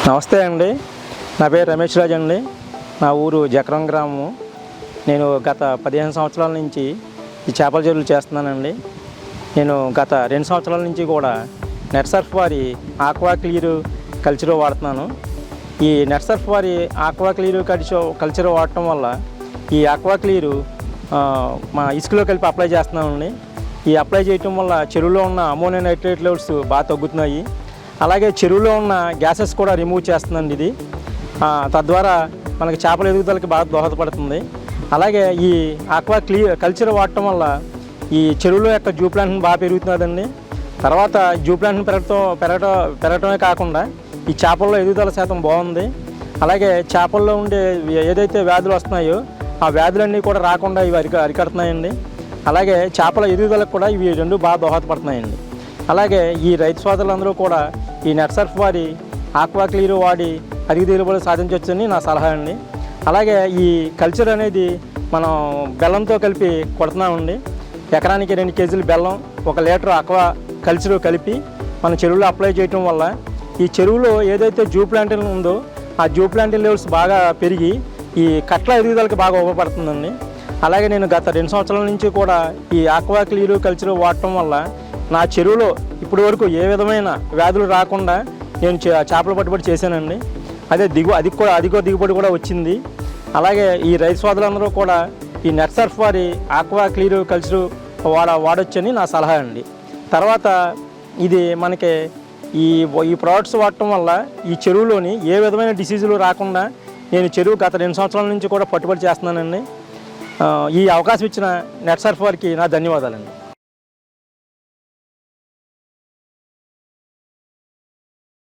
నమస్తే అండి. నా పేరు రమేష్ రాజ్ అండి. నా ఊరు జక్రం గ్రామము. నేను గత 15 సంవత్సరాల నుంచి ఈ చేపల చెరువులు చేస్తున్నానండి. నేను గత 2 సంవత్సరాల నుంచి కూడా నెట్ సర్ఫ్ వారి ఆక్వా క్లియర్ కల్చర్ వాడుతున్నాను. ఈ నెట్ సర్ఫ్ వారి ఆక్వా క్లియర్ కల్చర్ వాడటం వల్ల ఈ ఆక్వా క్లియర్ మా ఇసుకలో కలిపి అప్లై చేస్తున్నామండి. ఈ అప్లై చేయటం వల్ల చెరువులో ఉన్న అమోనియా నైట్రేట్ లెవెల్స్ బాగా తగ్గుతున్నాయి. అలాగే చెరువులో ఉన్న గ్యాసెస్ కూడా రిమూవ్ చేస్తుందండి ఇది. తద్వారా మనకి చేపల ఎదుగుదలకి బాగా దోహదపడుతుంది. అలాగే ఈ ఆక్వా కల్చర్ వాడటం వల్ల ఈ చెరువులో యొక్క జూ ప్లాంట్ని బాగా పెరుగుతున్నదండి. తర్వాత జూ ప్లాంట్ని పెరగటమే కాకుండా ఈ చేపల్లో ఎదుగుదల శాతం బాగుంది. అలాగే చేపల్లో ఉండే ఏదైతే వ్యాధులు వస్తున్నాయో ఆ వ్యాధులన్నీ కూడా రాకుండా ఇవి అరికడుతున్నాయండి. అలాగే చేపల ఎదుగుదలకు కూడా ఇవి రెండు బాగా దోహదపడుతున్నాయండి. అలాగే ఈ రైతు సోదరులందరూ కూడా ఈ నెట్ సర్ఫ్ వారి ఆక్వా క్లియర్ వాడి అధిక దిగుబడులు సాధించవచ్చని నా సలహా అండి. అలాగే ఈ కల్చర్ అనేది మనం బెల్లంతో కలిపి కొడుతున్నామండి. ఎకరానికి 2 కేజీలు బెల్లం, 1 లీటర్ ఆక్వా కల్చర్ కలిపి మన చెరువులో అప్లై చేయటం వల్ల ఈ చెరువులో ఏదైతే జూ ప్లాంటిన్ ఉందో ఆ జూ ప్లాంటిన్ లెవెల్స్ బాగా పెరిగి ఈ కట్ల ఎదుగుదలకి బాగా ఉపయోగపడుతుందండి. అలాగే నేను గత 2 సంవత్సరాల నుంచి కూడా ఈ ఆక్వా క్లియర్ కల్చర్ వాడటం వల్ల నా చెరువులో ఇప్పటి వరకు ఏ విధమైన వ్యాధులు రాకుండా నేను చేపలు పట్టుబడి చేశానండి. అధిక దిగుబడి కూడా వచ్చింది. అలాగే ఈ రైతు సోదరులందరూ కూడా ఈ నెట్ సర్ఫ్ వారి ఆక్వా క్లియర్ కల్చర్ వాడొచ్చని నా సలహా అండి. తర్వాత ఇది మనకి ఈ ప్రోడక్ట్స్ వాడటం వల్ల ఈ చెరువులోని ఏ విధమైన డిసీజులు రాకుండా నేను చెరువు గత 2 సంవత్సరాల నుంచి కూడా పట్టుబడి చేస్తున్నానండి. ఈ అవకాశం ఇచ్చిన నెట్ సర్ఫ్ వారికి నా ధన్యవాదాలండి.